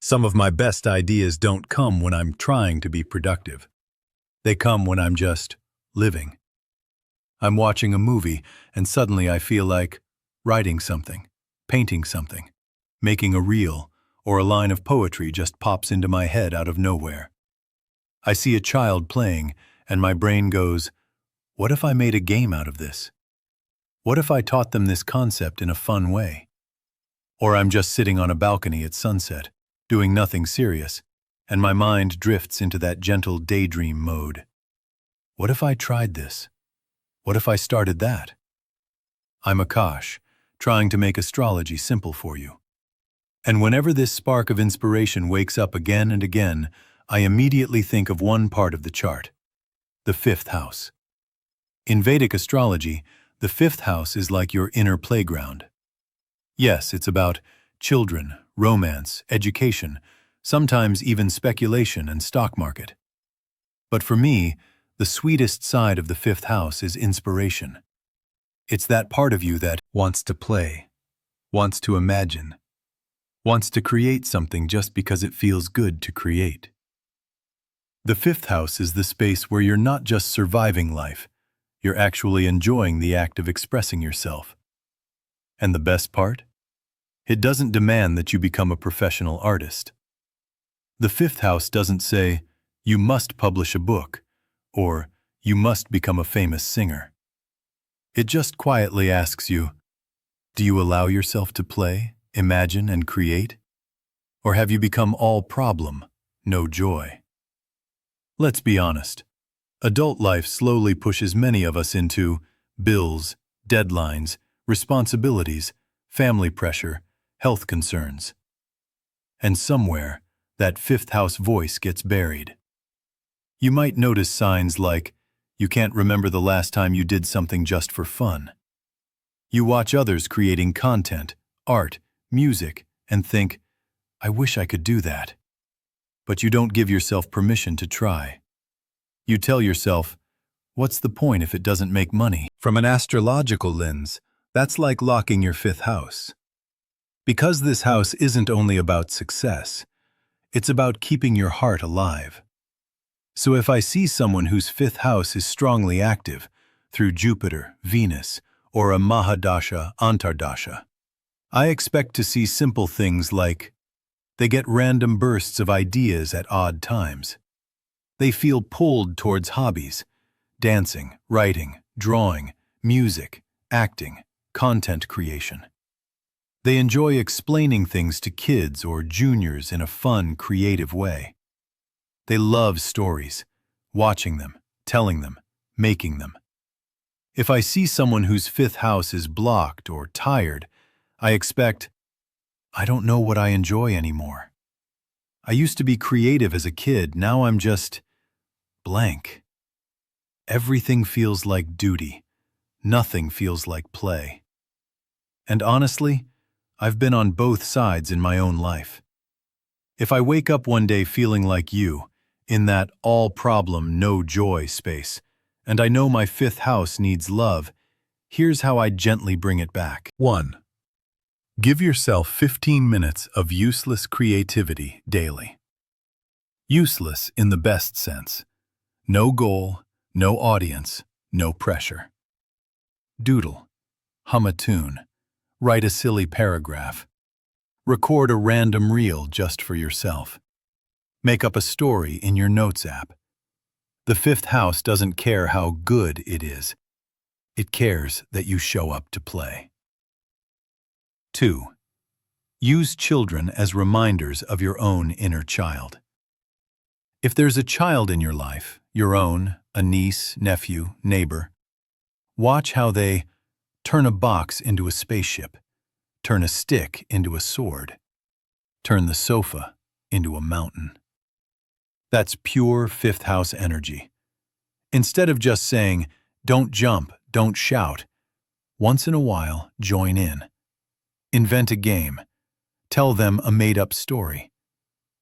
Some of my best ideas don't come when I'm trying to be productive. They come when I'm just living. I'm watching a movie and suddenly I feel like writing something, painting something, making a reel, or a line of poetry just pops into my head out of nowhere. I see a child playing and my brain goes, what if I made a game out of this? What if I taught them this concept in a fun way? Or I'm just sitting on a balcony at sunset, doing nothing serious, and my mind drifts into that gentle daydream mode. What if I tried this? What if I started that? I'm Akash, trying to make astrology simple for you. And whenever this spark of inspiration wakes up again and again, I immediately think of one part of the chart, the fifth house. In Vedic astrology, the fifth house is like your inner playground. Yes, it's about children, romance, education, sometimes even speculation and stock market. But for me, the sweetest side of the fifth house is inspiration. It's that part of you that wants to play, wants to imagine, wants to create something just because it feels good to create. The fifth house is the space where you're not just surviving life, you're actually enjoying the act of expressing yourself. And the best part? It doesn't demand that you become a professional artist. The fifth house doesn't say, you must publish a book, or you must become a famous singer. It just quietly asks you, do you allow yourself to play, imagine, and create? Or have you become all problem, no joy? Let's be honest. Adult life slowly pushes many of us into bills, deadlines, responsibilities, family pressure, health concerns. And somewhere, that fifth house voice gets buried. You might notice signs like, you can't remember the last time you did something just for fun. You watch others creating content, art, music, and think, I wish I could do that. But you don't give yourself permission to try. You tell yourself, what's the point if it doesn't make money? From an astrological lens, that's like locking your fifth house. Because this house isn't only about success, it's about keeping your heart alive. So if I see someone whose fifth house is strongly active through Jupiter, Venus, or a Mahadasha, Antardasha, I expect to see simple things like they get random bursts of ideas at odd times. They feel pulled towards hobbies, dancing, writing, drawing, music, acting, content creation. They enjoy explaining things to kids or juniors in a fun, creative way. They love stories, watching them, telling them, making them. If I see someone whose fifth house is blocked or tired, I expect, I don't know what I enjoy anymore. I used to be creative as a kid, now I'm just blank. Everything feels like duty. Nothing feels like play. And honestly, I've been on both sides in my own life. If I wake up one day feeling like you, in that all problem, no joy space, and I know my fifth house needs love, here's how I gently bring it back. 1. Give yourself 15 minutes of useless creativity daily. Useless in the best sense. No goal, no audience, no pressure. Doodle. Hum a tune. Write a silly paragraph. Record a random reel just for yourself. Make up a story in your notes app. The fifth house doesn't care how good it is. It cares that you show up to play. 2. Use children as reminders of your own inner child. If there's a child in your life, your own, a niece, nephew, neighbor, watch how they turn a box into a spaceship, turn a stick into a sword, turn the sofa into a mountain. That's pure fifth house energy. Instead of just saying, don't jump, don't shout, once in a while, join in. Invent a game. Tell them a made-up story.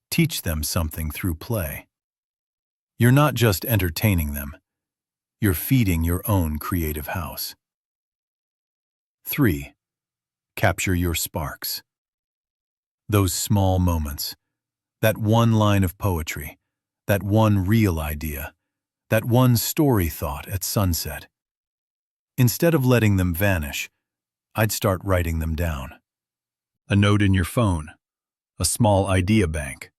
Teach them something through play. You're not just entertaining them. You're feeding your own creative house. 3. Capture your sparks. Those small moments, That one line of poetry, that one real idea, that one story thought at sunset. Instead of letting them vanish, I'd start writing them down. A note in your phone, a small idea bank,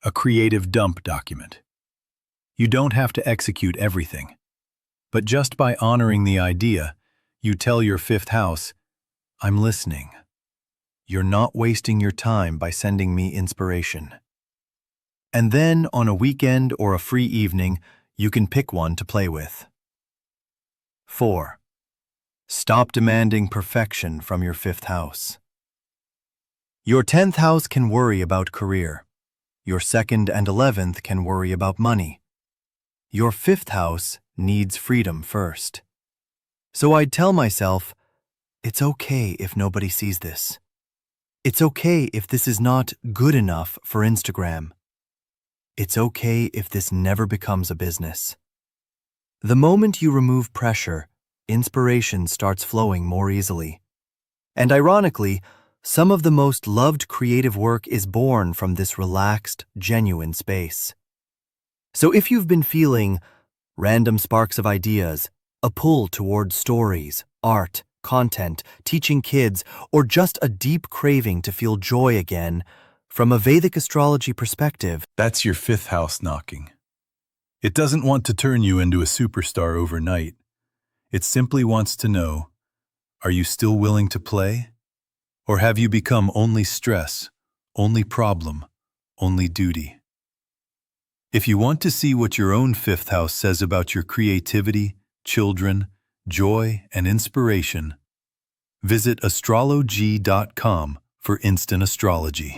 a creative dump document. You don't have to execute everything, but just by honoring the idea, you tell your fifth house, I'm listening. You're not wasting your time by sending me inspiration. And then, on a weekend or a free evening, you can pick one to play with. 4. Stop demanding perfection from your fifth house. Your 10th house can worry about career. Your 2nd and 11th can worry about money. Your 5th house needs freedom first. So I'd tell myself, it's okay if nobody sees this. It's okay if this is not good enough for Instagram. It's okay if this never becomes a business. The moment you remove pressure, inspiration starts flowing more easily. And ironically, some of the most loved creative work is born from this relaxed, genuine space. So if you've been feeling random sparks of ideas, a pull towards stories, art, content, teaching kids, or just a deep craving to feel joy again, from a Vedic astrology perspective, that's your fifth house knocking. It doesn't want to turn you into a superstar overnight. It simply wants to know, are you still willing to play? Or have you become only stress, only problem, only duty? If you want to see what your own fifth house says about your creativity, children, joy, and inspiration, visit astrology.com for instant astrology.